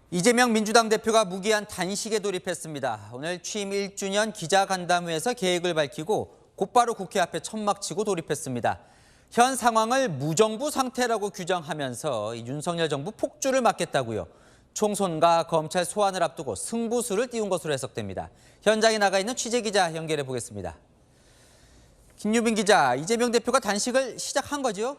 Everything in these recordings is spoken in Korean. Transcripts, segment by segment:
이재명 민주당 대표가 무기한 단식에 돌입했습니다. 오늘 취임 1주년 기자간담회에서 계획을 밝히고 곧바로 국회 앞에 천막치고 돌입했습니다. 현 상황을 무정부 상태라고 규정하면서 윤석열 정부 폭주를 막겠다고요. 총선과 검찰 소환을 앞두고 승부수를 띄운 것으로 해석됩니다. 현장에 나가 있는 취재기자 연결해 보겠습니다. 김유빈 기자, 이재명 대표가 단식을 시작한 거죠?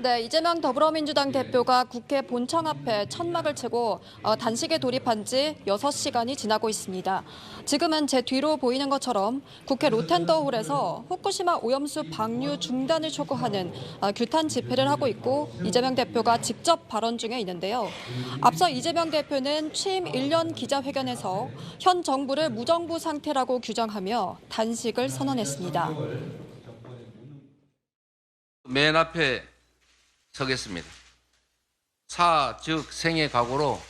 네, 이재명 더불어민주당 대표가 국회 본청 앞에 천막을 치고 단식에 돌입한 지 6시간이 지나고 있습니다. 지금은 제 뒤로 보이는 것처럼 국회 로텐더홀에서 후쿠시마 오염수 방류 중단을 촉구하는 규탄 집회를 하고 있고 이재명 대표가 직접 발언 중에 있는데요. 앞서 이재명 대표는 취임 1년 기자회견에서 현 정부를 무정부 상태라고 규정하며 단식을 선언했습니다. 맨 앞에 서겠습니다. 즉 생의 각오로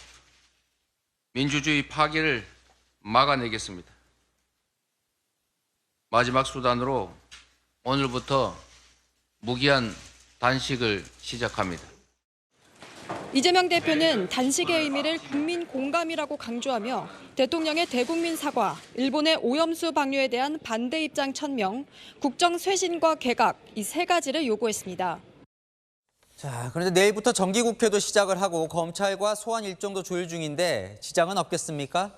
민주주의 파괴를 막아내겠습니다. 마지막 수단으로 오늘부터 무기한 단식을 시작합니다. 이재명 대표는 단식의 의미를 국민 공감이라고 강조하며 대통령의 대국민 사과, 일본의 오염수 방류에 대한 반대 입장 천명, 국정 쇄신과 개각 이 세 가지를 요구했습니다. 자, 그런데 내일부터 정기국회도 시작을 하고 검찰과 소환 일정도 조율 중인데 지장은 없겠습니까?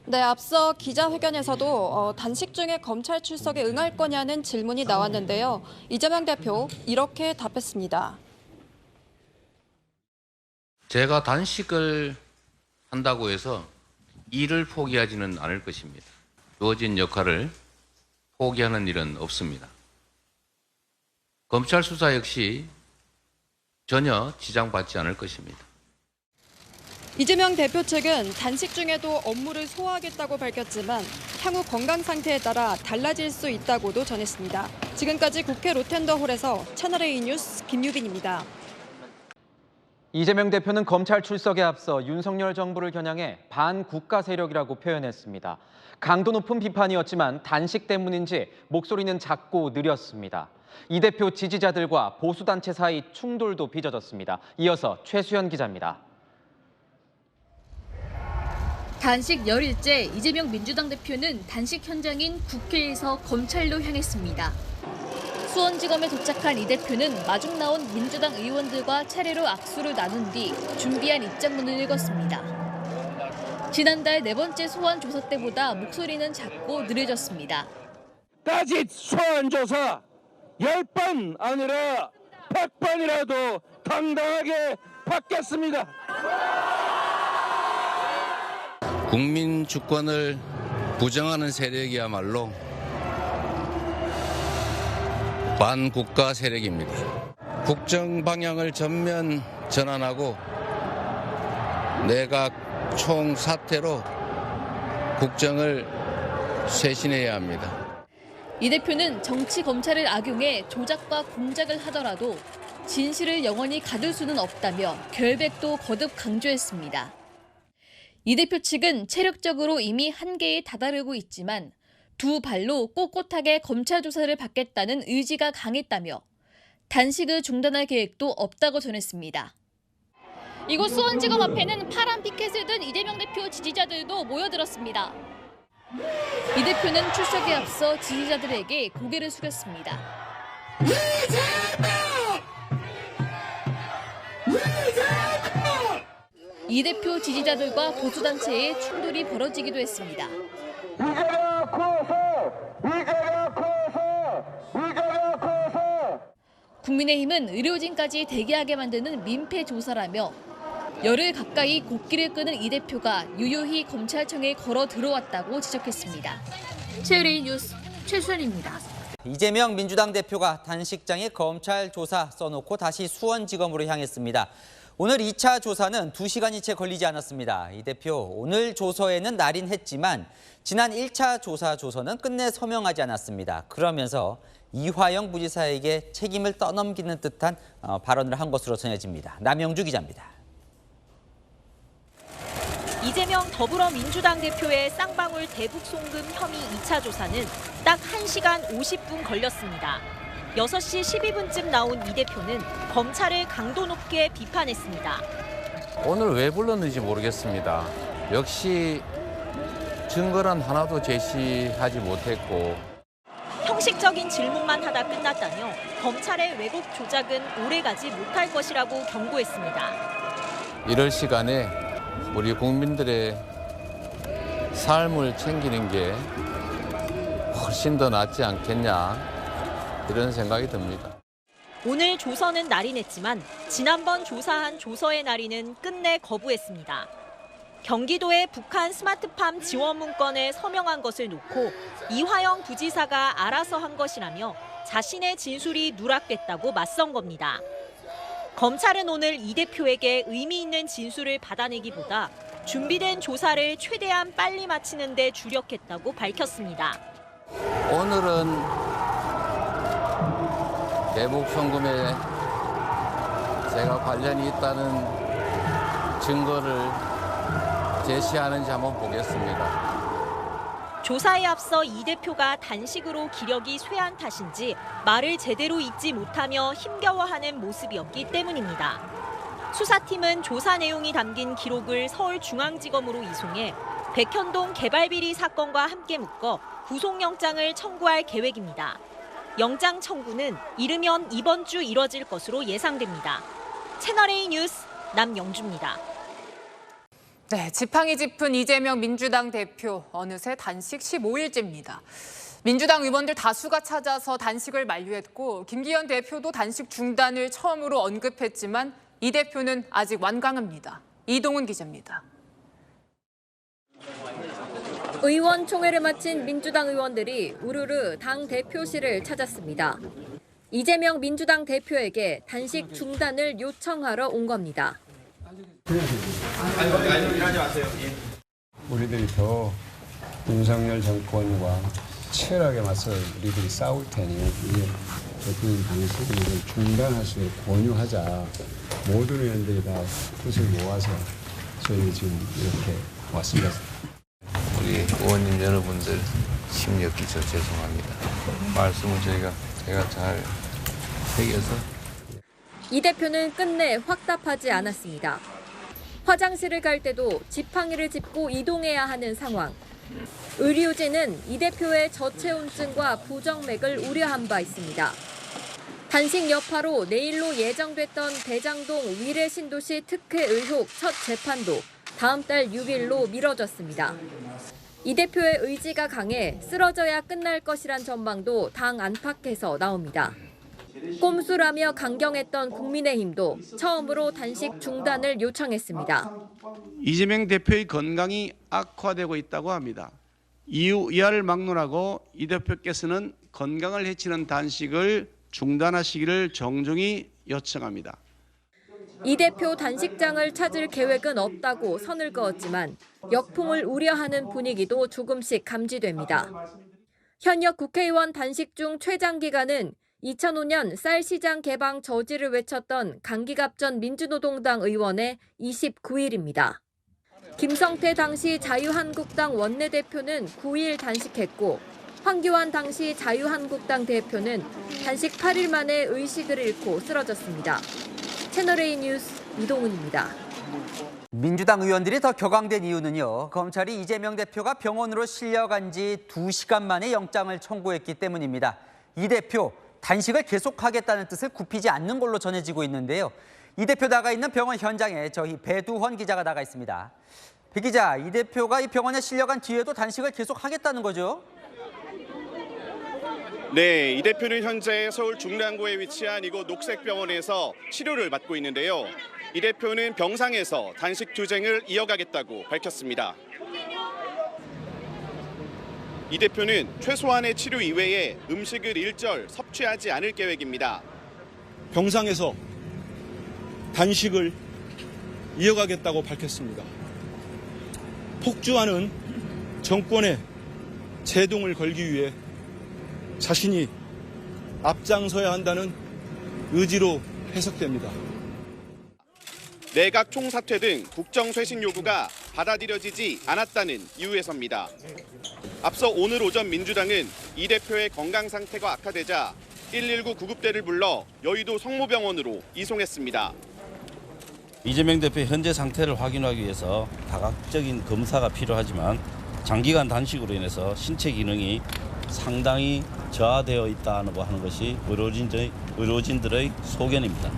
네, 앞서 기자회견에서도 단식 중에 검찰 출석에 응할 거냐는 질문이 나왔는데요. 이재명 대표 이렇게 답했습니다. 제가 단식을 한다고 해서 일을 포기하지는 않을 것입니다. 주어진 역할을 포기하는 일은 없습니다. 검찰 수사 역시 전혀 지장받지 않을 것입니다. 이재명 대표 측은 단식 중에도 업무를 소화하겠다고 밝혔지만 향후 건강 상태에 따라 달라질 수 있다고도 전했습니다. 지금까지 국회 로텐더홀에서 채널A 뉴스 김유빈입니다. 이재명 대표는 검찰 출석에 앞서 윤석열 정부를 겨냥해 반국가 세력이라고 표현했습니다. 강도 높은 비판이었지만 단식 때문인지 목소리는 작고 느렸습니다. 이 대표 지지자들과 보수단체 사이 충돌도 빚어졌습니다. 이어서 최수연 기자입니다. 단식 열흘째 이재명 민주당 대표는 단식 현장인 국회에서 검찰로 향했습니다. 수원지검에 도착한 이 대표는 마중 나온 민주당 의원들과 차례로 악수를 나눈 뒤 준비한 입장문을 읽었습니다. 지난달 4번째 소환 조사 때보다 목소리는 작고 느려졌습니다. 따짓 소환 조사 10번 아니라 100번이라도 당당하게 받겠습니다. 국민 주권을 부정하는 세력이야말로 반국가 세력입니다. 국정 방향을 전면 전환하고 내각 총사퇴로 국정을 쇄신해야 합니다. 이 대표는 정치 검찰을 악용해 조작과 공작을 하더라도 진실을 영원히 가둘 수는 없다며 결백도 거듭 강조했습니다. 이 대표 측은 체력적으로 이미 한계에 다다르고 있지만 두 발로 꼿꼿하게 검찰 조사를 받겠다는 의지가 강했다며 단식을 중단할 계획도 없다고 전했습니다. 이곳 수원지검 앞에는 파란 피켓을 든 이재명 대표 지지자들도 모여들었습니다. 이 대표는 출석에 앞서 지지자들에게 고개를 숙였습니다. 이 대표 지지자들과 보수단체의 충돌이 벌어지기도 했습니다. 국민의힘은 의료진까지 대기하게 만드는 민폐 조사라며 열흘 가까이 곡기를 끄는 이 대표가 유유히 검찰청에 걸어 들어왔다고 지적했습니다. 채널A 뉴스 최수연입니다. 이재명 민주당 대표가 단식장에 검찰 조사 써놓고 다시 수원지검으로 향했습니다. 오늘 2차 조사는 2시간이 채 걸리지 않았습니다. 이 대표 오늘 조서에는 날인했지만 지난 1차 조서는 끝내 서명하지 않았습니다. 그러면서 이화영 부지사에게 책임을 떠넘기는 듯한 발언을 한 것으로 전해집니다. 남영주 기자입니다. 이재명 더불어민주당 대표의 쌍방울 대북 송금 혐의 2차 조사는 딱 1시간 50분 걸렸습니다. 6시 12분쯤 나온 이 대표는 검찰을 강도 높게 비판했습니다. 오늘 왜 불렀는지 모르겠습니다. 역시 증거란 하나도 제시하지 못했고 형식적인 질문만 하다 끝났다며 검찰의 왜곡 조작은 오래가지 못할 것이라고 경고했습니다. 이럴 시간에 우리 국민들의 삶을 챙기는 게 훨씬 더 낫지 않겠냐 이런 생각이 듭니다. 오늘 조서는 날인했지만 지난번 조사한 조서의 날인은 끝내 거부했습니다. 경기도의 북한 스마트팜 지원 문건에 서명한 것을 놓고 이화영 부지사가 알아서 한 것이라며 자신의 진술이 누락됐다고 맞선 겁니다. 검찰은 오늘 이 대표에게 의미 있는 진술을 받아내기보다 준비된 조사를 최대한 빨리 마치는 데 주력했다고 밝혔습니다. 오늘은 대북 송금에 제가 관련이 있다는 증거를 제시하는지 한번 보겠습니다. 조사에 앞서 이 대표가 단식으로 기력이 쇠한 탓인지 말을 제대로 잇지 못하며 힘겨워하는 모습이었기 때문입니다. 수사팀은 조사 내용이 담긴 기록을 서울중앙지검으로 이송해 백현동 개발비리 사건과 함께 묶어 구속영장을 청구할 계획입니다. 영장 청구는 이르면 이번 주 이뤄질 것으로 예상됩니다. 채널A 뉴스 남영주입니다. 네, 지팡이 짚은 이재명 민주당 대표 어느새 단식 15일째입니다. 민주당 의원들 다수가 찾아서 단식을 만류했고 김기현 대표도 단식 중단을 처음으로 언급했지만 이 대표는 아직 완강합니다. 이동훈 기자입니다. 의원총회를 마친 민주당 의원들이 우르르 당 대표실을 찾았습니다. 이재명 민주당 대표에게 단식 중단을 요청하러 온 겁니다. 우리들이 더 윤석열 정권과 치열하게 맞서 우리들이 싸울 테니 이게 대표님 당시를 중단할 수 있도록 권유하자. 모든 의원들이 다 뜻을 모아서 저희 지금 이렇게 왔습니다. 우리 의원님 여러분들 심려 끼쳐 죄송합니다. 말씀을 제가 잘 새겨서 이 대표는 끝내 확답하지 않았습니다. 화장실을 갈 때도 지팡이를 짚고 이동해야 하는 상황. 의료진은 이 대표의 저체온증과 부정맥을 우려한 바 있습니다. 단식 여파로 내일로 예정됐던 대장동 위례 신도시 특혜 의혹 첫 재판도 다음 달 6일로 미뤄졌습니다. 이 대표의 의지가 강해 쓰러져야 끝날 것이란 전망도 당 안팎에서 나옵니다. 꼼수라며 강경했던 국민의힘도 처음으로 단식 중단을 요청했습니다. 이재명 대표의 건강이 악화되고 있다고 합니다. 이하를 막론하고 이 대표께서는 건강을 해치는 단식을 중단하시기를 정중히 요청합니다. 이 대표 단식장을 찾을 계획은 없다고 선을 그었지만 역풍을 우려하는 분위기도 조금씩 감지됩니다. 현역 국회의원 단식 중 최장 기간은 2005년 쌀 시장 개방 저지를 외쳤던 강기갑 전 민주노동당 의원의 29일입니다. 김성태 당시 자유한국당 원내대표는 9일 단식했고 황교안 당시 자유한국당 대표는 단식 8일 만에 의식을 잃고 쓰러졌습니다. 채널A 뉴스 이동훈입니다. 민주당 의원들이 더 격앙된 이유는요. 검찰이 이재명 대표가 병원으로 실려간 지 2시간 만에 영장을 청구했기 때문입니다. 이 대표 단식을 계속하겠다는 뜻을 굽히지 않는 걸로 전해지고 있는데요. 이 대표 나가 있는 병원 현장에 저희 배두헌 기자가 나가 있습니다. 배 기자, 이 대표가 이 병원에 실려간 뒤에도 단식을 계속하겠다는 거죠? 네, 이 대표는 현재 서울 중랑구에 위치한 이곳 녹색병원에서 치료를 받고 있는데요. 이 대표는 병상에서 단식 투쟁을 이어가겠다고 밝혔습니다. 이 대표는 최소한의 치료 이외에 음식을 일절 섭취하지 않을 계획입니다. 병상에서 단식을 이어가겠다고 밝혔습니다. 폭주하는 정권의 제동을 걸기 위해 자신이 앞장서야 한다는 의지로 해석됩니다. 내각 총사퇴 등 국정쇄신 요구가 받아들여지지 않았다는 이유에서입니다. 앞서 오늘 오전 민주당은 이 대표의 건강 상태가 악화되자 119 구급대를 불러 여의도 성모병원으로 이송했습니다. 이재명 대표의 현재 상태를 확인하기 위해서 다각적인 검사가 필요하지만 장기간 단식으로 인해서 신체 기능이 상당히 저하되어 있다고 하는 것이 의료진들의 소견입니다.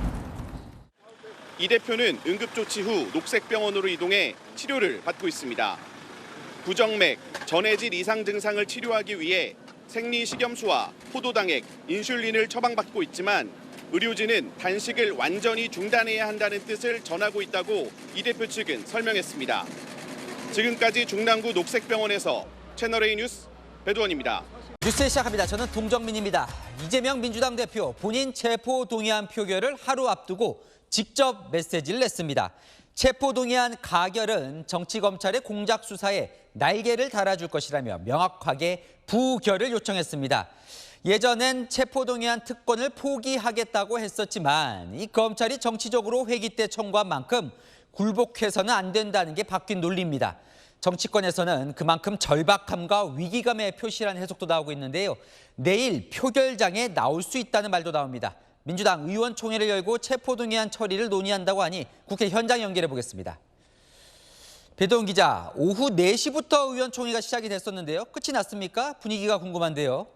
이 대표는 응급조치 후 녹색병원으로 이동해 치료를 받고 있습니다. 부정맥, 전해질 이상 증상을 치료하기 위해 생리식염수와 포도당액, 인슐린을 처방받고 있지만 의료진은 단식을 완전히 중단해야 한다는 뜻을 전하고 있다고 이 대표 측은 설명했습니다. 지금까지 중랑구 녹색병원에서 채널A 뉴스 배두원입니다. 뉴스 시작합니다. 저는 동정민입니다. 이재명 민주당 대표 본인 체포동의안 표결을 하루 앞두고 직접 메시지를 냈습니다. 체포동의안 가결은 정치검찰의 공작 수사에 날개를 달아줄 것이라며 명확하게 부결을 요청했습니다. 예전엔 체포동의안 특권을 포기하겠다고 했었지만 이 검찰이 정치적으로 회기 때 청구한 만큼 굴복해서는 안 된다는 게 바뀐 논리입니다. 정치권에서는 그만큼 절박함과 위기감의 표시라는 해석도 나오고 있는데요. 내일 표결장에 나올 수 있다는 말도 나옵니다. 민주당 의원총회를 열고 체포동의안 처리를 논의한다고 하니 국회 현장 연결해 보겠습니다. 배도훈 기자, 오후 4시부터 의원총회가 시작이 됐었는데요. 끝이 났습니까? 분위기가 궁금한데요.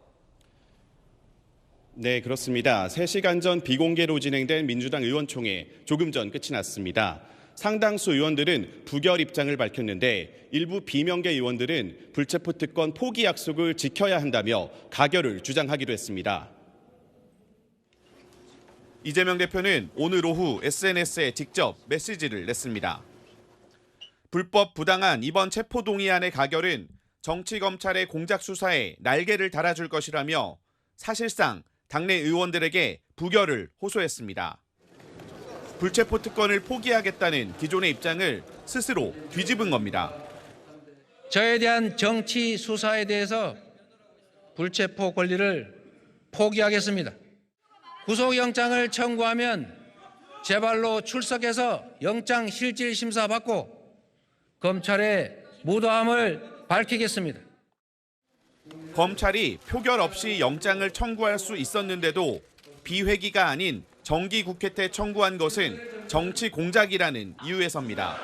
네, 그렇습니다. 3시간 전 비공개로 진행된 민주당 의원총회 조금 전 끝이 났습니다. 상당수 의원들은 부결 입장을 밝혔는데 일부 비명계 의원들은 불체포 특권 포기 약속을 지켜야 한다며 가결을 주장하기도 했습니다. 이재명 대표는 오늘 오후 SNS에 직접 메시지를 냈습니다. 불법 부당한 이번 체포동의안의 가결은 정치검찰의 공작 수사에 날개를 달아줄 것이라며 사실상 당내 의원들에게 부결을 호소했습니다. 불체포 특권을 포기하겠다는 기존의 입장을 스스로 뒤집은 겁니다. 저에 대한 정치 수사에 대해서 불체포 권리를 포기하겠습니다. 구속영장을 청구하면 제 발로 출석해서 영장 실질 심사 받고 검찰의 무도함을 밝히겠습니다. 검찰이 표결 없이 영장을 청구할 수 있었는데도 비회기가 아닌 정기국회 때 청구한 것은 정치 공작이라는 이유에서입니다.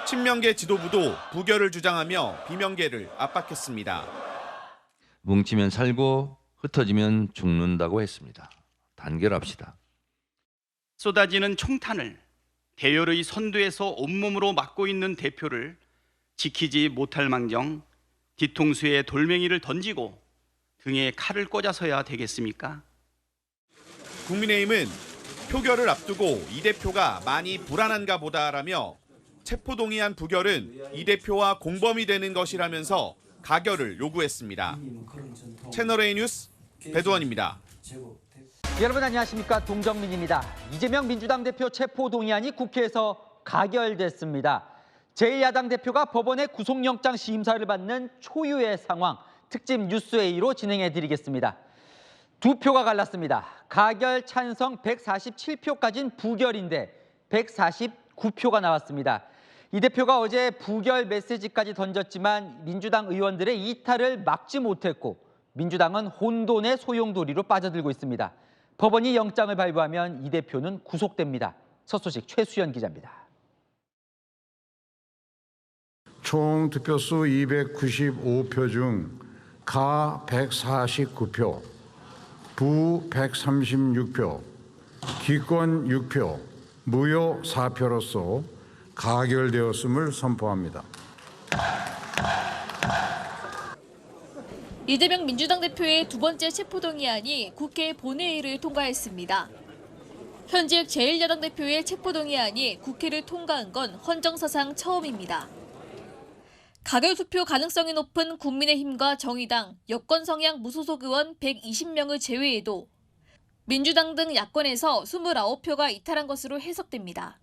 친명계 지도부도 부결을 주장하며 비명계를 압박했습니다. 뭉치면 살고 흩어지면 죽는다고 했습니다. 단결합시다. 쏟아지는 총탄을 대열의 선두에서 온몸으로 막고 있는 대표를 지키지 못할 망정 뒤통수에 돌멩이를 던지고 등에 칼을 꽂아서야 되겠습니까? 국민의힘은 표결을 앞두고 이 대표가 많이 불안한가 보다라며 체포동의안 부결은 이 대표와 공범이 되는 것이라면서 가결을 요구했습니다. 채널A 뉴스 배두원입니다. 여러분 안녕하십니까? 동정민입니다. 이재명 민주당 대표 체포동의안이 국회에서 가결됐습니다. 제1야당 대표가 법원의 구속영장 심사를 받는 초유의 상황 특집 뉴스A로 진행해드리겠습니다. 두 표가 갈랐습니다. 가결 찬성 147표까지는 부결인데 149표가 나왔습니다. 이 대표가 어제 부결 메시지까지 던졌지만 민주당 의원들의 이탈을 막지 못했고 민주당은 혼돈의 소용돌이로 빠져들고 있습니다. 법원이 영장을 발부하면 이 대표는 구속됩니다. 첫 소식 최수연 기자입니다. 총 득표수 295표 중 가 149표, 부 136표, 기권 6표, 무효 4표로서 가결되었음을 선포합니다. 이재명 민주당 대표의 두 번째 체포동의안이 국회 본회의를 통과했습니다. 현직 제1야당 대표의 체포동의안이 국회를 통과한 건 헌정사상 처음입니다. 가결 투표 가능성이 높은 국민의힘과 정의당, 여권 성향 무소속 의원 120명을 제외해도 민주당 등 야권에서 29표가 이탈한 것으로 해석됩니다.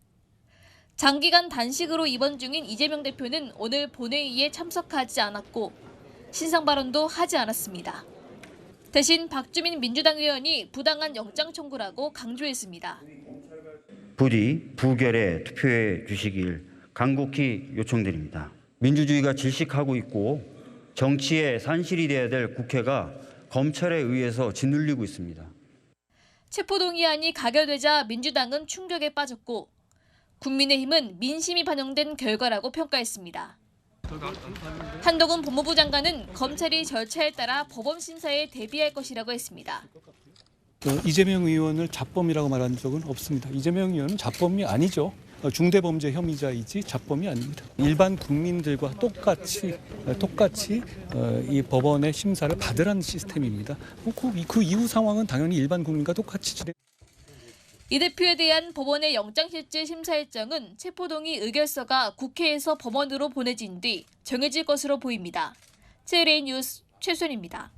장기간 단식으로 입원 중인 이재명 대표는 오늘 본회의에 참석하지 않았고 신상 발언도 하지 않았습니다. 대신 박주민 민주당 의원이 부당한 영장 청구라고 강조했습니다. 부디 부결에 투표해 주시길 간곡히 요청드립니다. 민주주의가 질식하고 있고 정치의 산실이 돼야 될 국회가 검찰에 의해서 짓눌리고 있습니다. 체포동의안이 가결되자 민주당은 충격에 빠졌고 국민의힘은 민심이 반영된 결과라고 평가했습니다. 한동훈 법무부 장관은 검찰이 절차에 따라 법원 심사에 대비할 것이라고 했습니다. 이재명 의원을 자범이라고 말한 적은 없습니다. 이재명 의원은 자범이 아니죠. 중대범죄 혐의자이지 자범이 아닙니다. 일반 국민들과 똑같이 이 법원의 심사를 받으라는 시스템입니다. 그 이후 상황은 당연히 일반 국민과 똑같이 진행. 이 대표에 대한 법원의 영장실질 심사 일정은 체포동의 의결서가 국회에서 법원으로 보내진 뒤 정해질 것으로 보입니다. JLA 뉴스 최순입니다.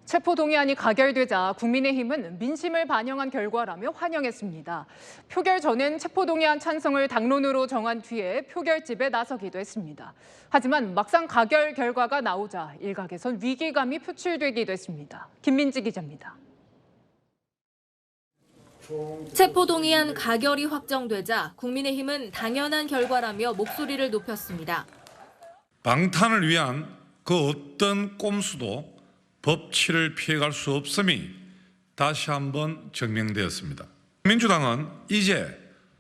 체포동의안이 가결되자 국민의힘은 민심을 반영한 결과라며 환영했습니다. 표결 전엔 체포동의안 찬성을 당론으로 정한 뒤에 표결집에 나서기도 했습니다. 하지만 막상 가결 결과가 나오자 일각에선 위기감이 표출되기도 했습니다. 김민지 기자입니다. 체포동의안 가결이 확정되자 국민의힘은 당연한 결과라며 목소리를 높였습니다. 방탄을 위한 그 어떤 꼼수도 법치를 피해갈 수 없음이 다시 한번 증명되었습니다. 민주당은 이제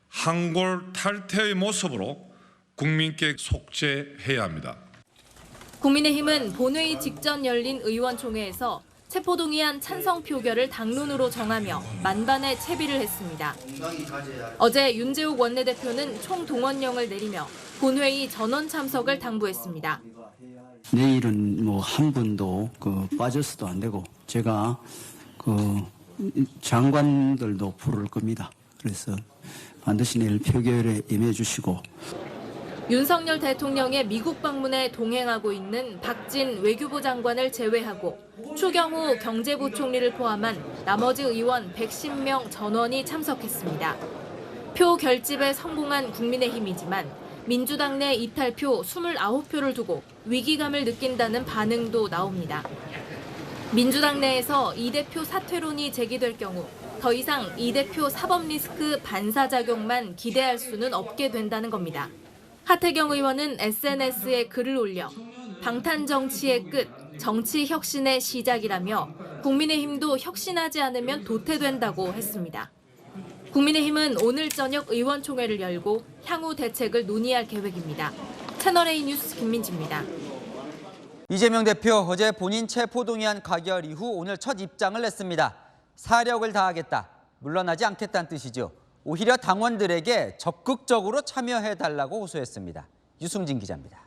한골 탈퇴의 모습으로 국민께 속죄해야 합니다. 국민의힘은 본회의 직전 열린 의원총회에서 체포동의안 찬성 표결을 당론으로 정하며 만반의 채비를 했습니다. 어제 윤재욱 원내대표는 총동원령을 내리며 본회의 전원 참석을 당부했습니다. 내일은 뭐 한 분도 빠져서도 안 되고 제가 장관들도 부를 겁니다. 그래서 반드시 내일 표결에 임해 주시고. 윤석열 대통령의 미국 방문에 동행하고 있는 박진 외교부 장관을 제외하고 추경호 경제부총리를 포함한 나머지 의원 110명 전원이 참석했습니다. 표 결집에 성공한 국민의힘이지만 민주당 내 이탈표 29표를 두고 위기감을 느낀다는 반응도 나옵니다. 민주당 내에서 이 대표 사퇴론이 제기될 경우 더 이상 이 대표 사법 리스크 반사작용만 기대할 수는 없게 된다는 겁니다. 하태경 의원은 SNS에 글을 올려 방탄 정치의 끝, 정치 혁신의 시작이라며 국민의힘도 혁신하지 않으면 도태된다고 했습니다. 국민의힘은 오늘 저녁 의원총회를 열고 향후 대책을 논의할 계획입니다. 채널A 뉴스 김민지입니다. 이재명 대표 어제 본인 체포동의안 가결 이후 오늘 첫 입장을 냈습니다. 사력을 다하겠다, 물러나지 않겠다는 뜻이죠. 오히려 당원들에게 적극적으로 참여해달라고 호소했습니다. 유승진 기자입니다.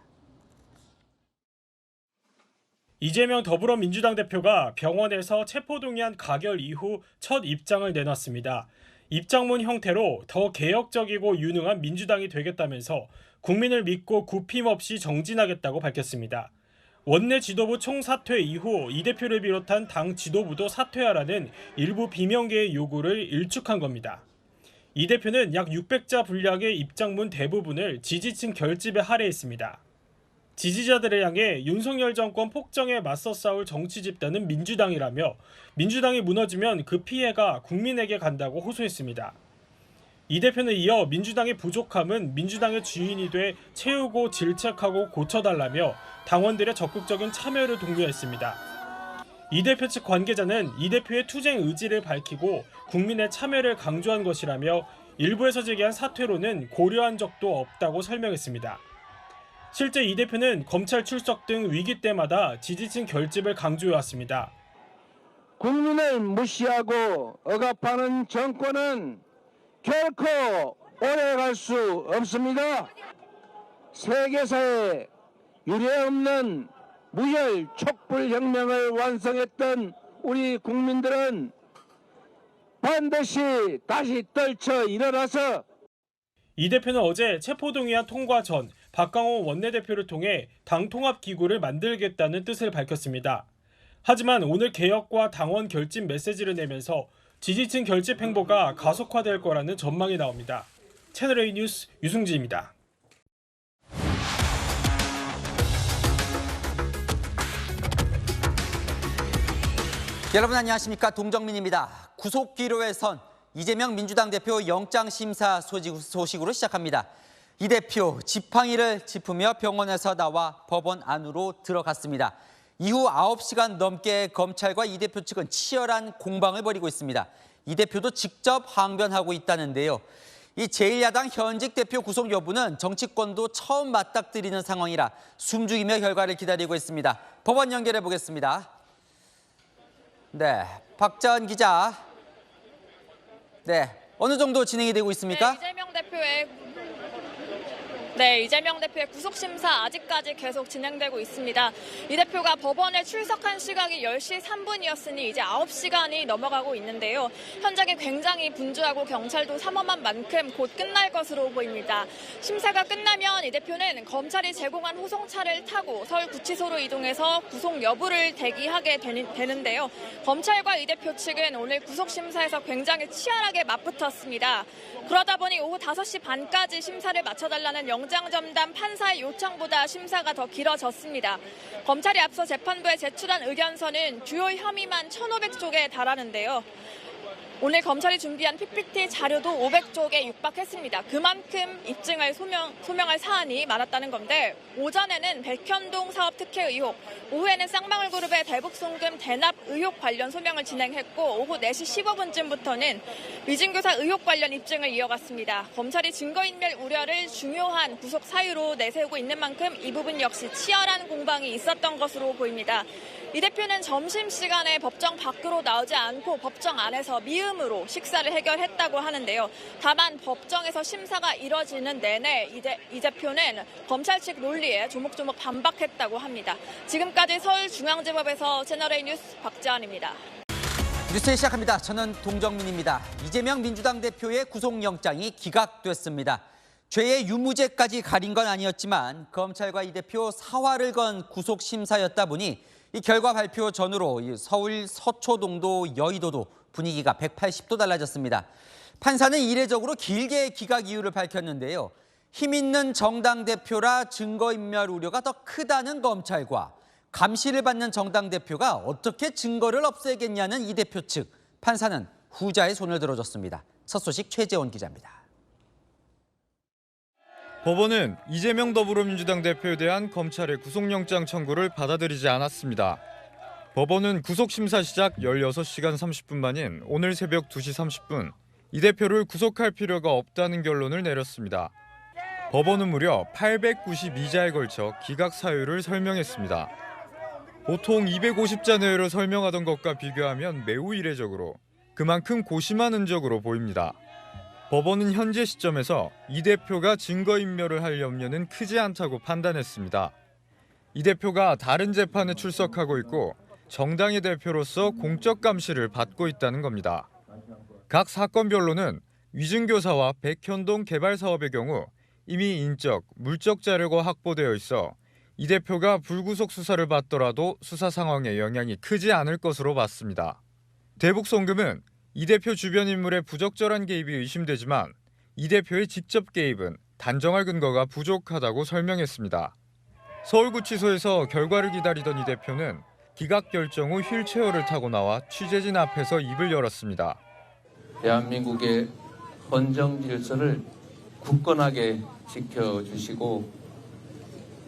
이재명 더불어민주당 대표가 병원에서 체포동의안 가결 이후 첫 입장을 내놨습니다. 입장문 형태로 더 개혁적이고 유능한 민주당이 되겠다면서 국민을 믿고 굽힘없이 정진하겠다고 밝혔습니다. 원내 지도부 총사퇴 이후 이 대표를 비롯한 당 지도부도 사퇴하라는 일부 비명계의 요구를 일축한 겁니다. 이 대표는 약 600자 분량의 입장문 대부분을 지지층 결집에 할애했습니다. 지지자들을 향해 윤석열 정권 폭정에 맞서 싸울 정치 집단은 민주당이라며 민주당이 무너지면 그 피해가 국민에게 간다고 호소했습니다. 이 대표는 이어 민주당의 부족함은 민주당의 주인이 돼 채우고 질책하고 고쳐달라며 당원들의 적극적인 참여를 독려했습니다. 이 대표 측 관계자는 이 대표의 투쟁 의지를 밝히고 국민의 참여를 강조한 것이라며 일부에서 제기한 사퇴로는 고려한 적도 없다고 설명했습니다. 실제 이 대표는 검찰 출석 등 위기 때마다 지지층 결집을 강조해왔습니다. 국민을 무시하고 억압하는 정권은 결코 오래갈 수 없습니다. 세계사에 유례없는 무혈 촛불혁명을 완성했던 우리 국민들은 반드시 다시 떨쳐 일어나서 이 대표는 어제 체포동의안 통과 전 박강원 원내대표를 통해 당 통합기구를 만들겠다는 뜻을 밝혔습니다. 하지만 오늘 개혁과 당원 결집 메시지를 내면서 지지층 결집 행보가 가속화될 거라는 전망이 나옵니다. 채널A 뉴스 유승진입니다. 여러분 안녕하십니까, 동정민입니다. 구속기로의 선, 이재명 민주당 대표 영장심사 소식으로 시작합니다. 이 대표 지팡이를 짚으며 병원에서 나와 법원 안으로 들어갔습니다. 이후 9시간 넘게 검찰과 이 대표 측은 치열한 공방을 벌이고 있습니다. 이 대표도 직접 항변하고 있다는데요. 이 제1야당 현직 대표 구속 여부는 정치권도 처음 맞닥뜨리는 상황이라 숨죽이며 결과를 기다리고 있습니다. 법원 연결해 보겠습니다. 네, 박자은 기자. 네, 어느 정도 진행이 되고 있습니까? 이재명 대표의 구속심사 아직까지 계속 진행되고 있습니다. 이 대표가 법원에 출석한 시각이 10시 3분이었으니 이제 9시간이 넘어가고 있는데요. 현장이 굉장히 분주하고 경찰도 삼엄한 만큼 곧 끝날 것으로 보입니다. 심사가 끝나면 이 대표는 검찰이 제공한 호송차를 타고 서울구치소로 이동해서 구속 여부를 대기하게 되는데요. 검찰과 이 대표 측은 오늘 구속심사에서 굉장히 치열하게 맞붙었습니다. 그러다 보니 오후 5시 반까지 심사를 마쳐달라는 영장전담 판사의 요청보다 심사가 더 길어졌습니다. 검찰이 앞서 재판부에 제출한 의견서는 주요 혐의만 1,500쪽에 달하는데요. 오늘 검찰이 준비한 PPT 자료도 500쪽에 육박했습니다. 그만큼 입증할 소명할 사안이 많았다는 건데 오전에는 백현동 사업 특혜 의혹, 오후에는 쌍방울 그룹의 대북 송금 대납 의혹 관련 소명을 진행했고 오후 4시 15분쯤부터는 위증교사 의혹 관련 입증을 이어갔습니다. 검찰이 증거인멸 우려를 중요한 구속 사유로 내세우고 있는 만큼 이 부분 역시 치열한 공방이 있었던 것으로 보입니다. 이 대표는 점심시간에 법정 밖으로 나오지 않고 법정 안에서 미음으로 식사를 해결했다고 하는데요. 다만 법정에서 심사가 이뤄지는 내내 이 대표는 검찰 측 논리에 조목조목 반박했다고 합니다. 지금까지 서울중앙지법에서 채널A 뉴스 박지안입니다. 뉴스 시작합니다. 저는 동정민입니다. 이재명 민주당 대표의 구속영장이 기각됐습니다. 죄의 유무죄까지 가린 건 아니었지만 검찰과 이 대표 사활을 건 구속심사였다 보니 이 결과 발표 전후로 서울 서초동도 여의도도 분위기가 180도 달라졌습니다. 판사는 이례적으로 길게 기각 이유를 밝혔는데요. 힘 있는 정당 대표라 증거인멸 우려가 더 크다는 검찰과 감시를 받는 정당 대표가 어떻게 증거를 없애겠냐는 이 대표 측. 판사는 후자의 손을 들어줬습니다. 첫 소식 최재원 기자입니다. 법원은 이재명 더불어민주당 대표에 대한 검찰의 구속영장 청구를 받아들이지 않았습니다. 법원은 구속심사 시작 16시간 30분 만인 오늘 새벽 2시 30분 이 대표를 구속할 필요가 없다는 결론을 내렸습니다. 법원은 무려 892자에 걸쳐 기각 사유를 설명했습니다. 보통 250자 내외로 설명하던 것과 비교하면 매우 이례적으로 그만큼 고심한 흔적으로 보입니다. 법원은 현재 시점에서 이 대표가 증거인멸을 할 염려는 크지 않다고 판단했습니다. 이 대표가 다른 재판에 출석하고 있고 정당의 대표로서 공적 감시를 받고 있다는 겁니다. 각 사건별로는 위증교사와 백현동 개발 사업의 경우 이미 인적, 물적 자료가 확보되어 있어 이 대표가 불구속 수사를 받더라도 수사 상황에 영향이 크지 않을 것으로 봤습니다. 대북 송금은 이 대표 주변 인물의 부적절한 개입이 의심되지만 이 대표의 직접 개입은 단정할 근거가 부족하다고 설명했습니다. 서울구치소에서 결과를 기다리던 이 대표는 기각 결정 후 휠체어를 타고 나와 취재진 앞에서 입을 열었습니다. 대한민국의 헌정 질서를 굳건하게 지켜주시고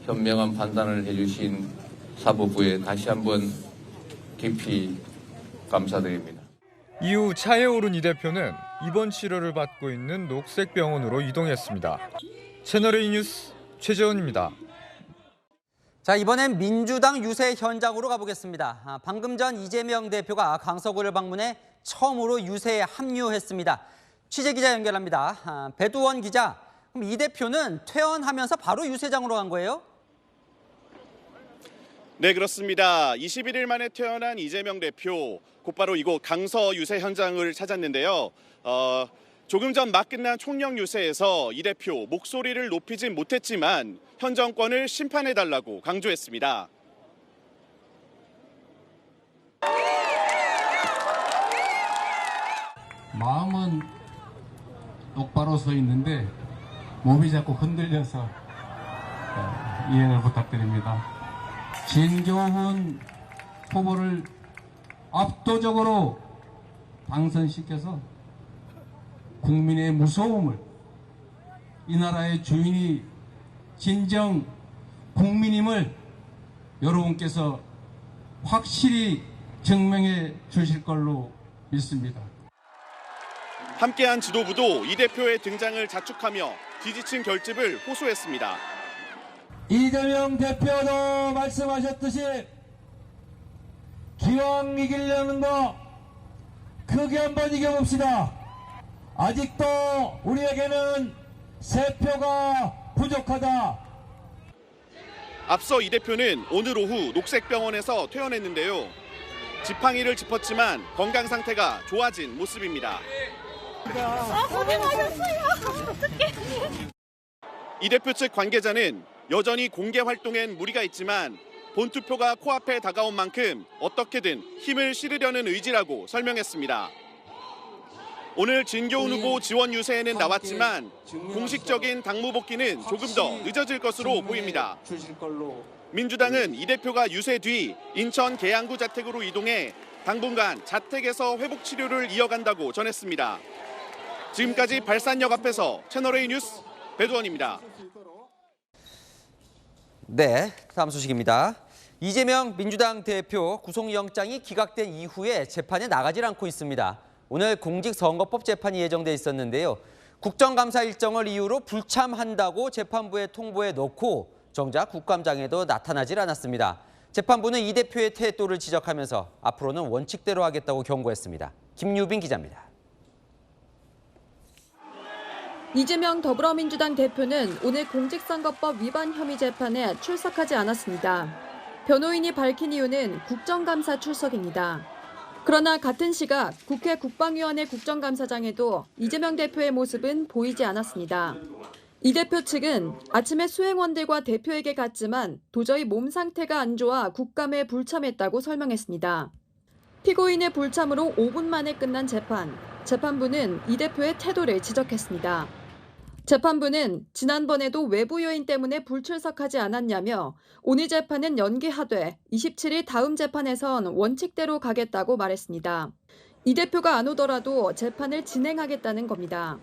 현명한 판단을 해주신 사법부에 다시 한번 깊이 감사드립니다. 이후 차에 오른 이 대표는 입원 치료를 받고 있는 녹색병원으로 이동했습니다. 채널A 뉴스 최재원입니다. 자, 이번엔 민주당 유세 현장으로 가보겠습니다. 방금 전 이재명 대표가 강서구를 방문해 처음으로 유세에 합류했습니다. 취재기자 연결합니다. 배두원 기자, 그럼 이 대표는 퇴원하면서 바로 유세장으로 간 거예요? 네, 그렇습니다. 21일 만에 퇴원한 이재명 대표, 곧바로 이곳 강서 유세 현장을 찾았는데요. 조금 전 막 끝난 총령 유세에서 이 대표 목소리를 높이진 못했지만 현 정권을 심판해달라고 강조했습니다. 마음은 똑바로 서 있는데 몸이 자꾸 흔들려서 이해를 부탁드립니다. 진교훈 후보를 압도적으로 당선시켜서 국민의 무서움을, 이 나라의 주인이 진정 국민임을 여러분께서 확실히 증명해 주실 걸로 믿습니다. 함께한 지도부도 이 대표의 등장을 자축하며 뒤지친 결집을 호소했습니다. 이재명 대표도 말씀하셨듯이 기왕 이기려는 거 크게 한번 이겨봅시다. 아직도 우리에게는 세 표가 부족하다. 앞서 이 대표는 오늘 오후 녹색병원에서 퇴원했는데요. 지팡이를 짚었지만 건강 상태가 좋아진 모습입니다. 이 대표 측 관계자는 여전히 공개 활동엔 무리가 있지만 본투표가 코앞에 다가온 만큼 어떻게든 힘을 실으려는 의지라고 설명했습니다. 오늘 진교훈 후보 지원 유세에는 나왔지만 공식적인 당무 복귀는 조금 더 늦어질 것으로 보입니다. 민주당은 이 대표가 유세 뒤 인천 계양구 자택으로 이동해 당분간 자택에서 회복 치료를 이어간다고 전했습니다. 지금까지 발산역 앞에서 채널A 뉴스 배두원입니다. 네, 다음 소식입니다. 이재명 민주당 대표 구속영장이 기각된 이후에 재판에 나가질 않고 있습니다. 오늘 공직선거법 재판이 예정돼 있었는데요. 국정감사 일정을 이유로 불참한다고 재판부에 통보해 놓고 정작 국감장에도 나타나질 않았습니다. 재판부는 이 대표의 태도를 지적하면서 앞으로는 원칙대로 하겠다고 경고했습니다. 김유빈 기자입니다. 이재명 더불어민주당 대표는 오늘 공직선거법 위반 혐의 재판에 출석하지 않았습니다. 변호인이 밝힌 이유는 국정감사 출석입니다. 그러나 같은 시각 국회 국방위원회 국정감사장에도 이재명 대표의 모습은 보이지 않았습니다. 이 대표 측은 아침에 수행원들과 대표에게 갔지만 도저히 몸 상태가 안 좋아 국감에 불참했다고 설명했습니다. 피고인의 불참으로 5분 만에 끝난 재판. 재판부는 이 대표의 태도를 지적했습니다. 재판부는 지난번에도 외부 요인 때문에 불출석하지 않았냐며 오늘 재판은 연기하되 27일 다음 재판에선 원칙대로 가겠다고 말했습니다. 이 대표가 안 오더라도 재판을 진행하겠다는 겁니다.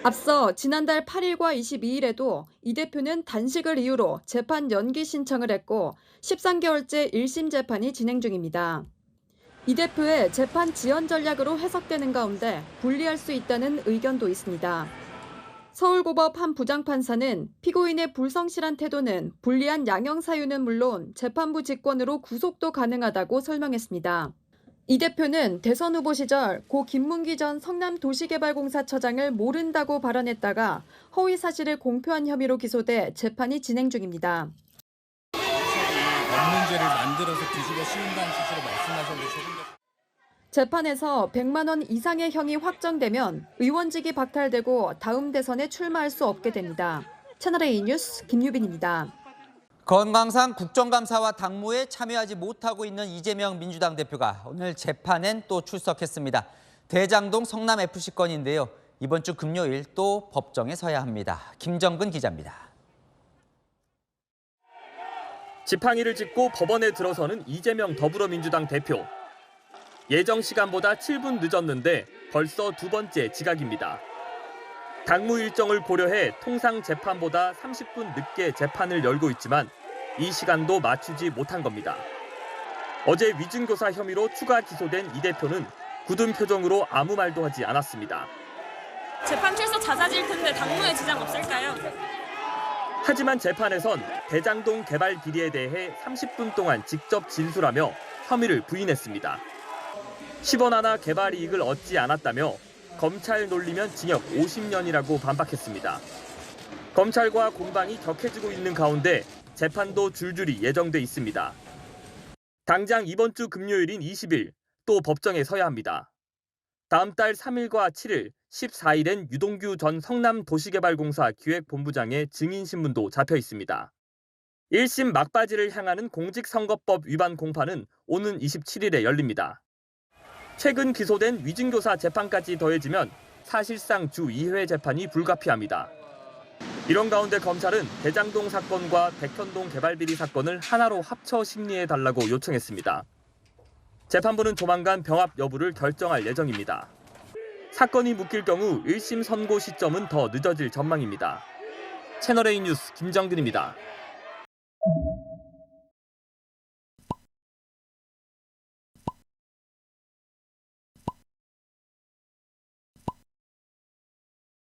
앞서 지난달 8일과 22일에도 이 대표는 단식을 이유로 재판 연기 신청을 했고 13개월째 1심 재판이 진행 중입니다. 이 대표의 재판 지연 전략으로 해석되는 가운데 불리할 수 있다는 의견도 있습니다. 서울고법 한 부장판사는 피고인의 불성실한 태도는 불리한 양형 사유는 물론 재판부 직권으로 구속도 가능하다고 설명했습니다. 이 대표는 대선 후보 시절 고 김문기 전 성남도시개발공사처장을 모른다고 발언했다가 허위 사실을 공표한 혐의로 기소돼 재판이 진행 중입니다. 법문제를 만들어서 뒤집어 씌운다는 취지로 말씀하셨는데 조금 더... 재판에서 100만 원 이상의 형이 확정되면 의원직이 박탈되고 다음 대선에 출마할 수 없게 됩니다. 채널A 뉴스 김유빈입니다. 건강상 국정감사와 당무에 참여하지 못하고 있는 이재명 민주당 대표가 오늘 재판엔 또 출석했습니다. 대장동 성남FC 건인데요. 이번 주 금요일 또 법정에 서야 합니다. 김정근 기자입니다. 지팡이를 짚고 법원에 들어서는 이재명 더불어민주당 대표. 예정 시간보다 7분 늦었는데 벌써 두 번째 지각입니다. 당무 일정을 고려해 통상 재판보다 30분 늦게 재판을 열고 있지만 이 시간도 맞추지 못한 겁니다. 어제 위증교사 혐의로 추가 기소된 이 대표는 굳은 표정으로 아무 말도 하지 않았습니다. 재판 출석 잦아질 텐데 당무에 지장 없을까요? 하지만 재판에선 대장동 개발 비리에 대해 30분 동안 직접 진술하며 혐의를 부인했습니다. 10원 하나 개발 이익을 얻지 않았다며 검찰 놀리면 징역 50년이라고 반박했습니다. 검찰과 공방이 격해지고 있는 가운데 재판도 줄줄이 예정돼 있습니다. 당장 이번 주 금요일인 20일 또 법정에 서야 합니다. 다음 달 3일과 7일, 14일엔 유동규 전 성남도시개발공사 기획본부장의 증인신문도 잡혀 있습니다. 1심 막바지를 향하는 공직선거법 위반 공판은 오는 27일에 열립니다. 최근 기소된 위증교사 재판까지 더해지면 사실상 주 2회 재판이 불가피합니다. 이런 가운데 검찰은 대장동 사건과 백현동 개발비리 사건을 하나로 합쳐 심리해달라고 요청했습니다. 재판부는 조만간 병합 여부를 결정할 예정입니다. 사건이 묶일 경우 1심 선고 시점은 더 늦어질 전망입니다. 채널A 뉴스 김정근입니다.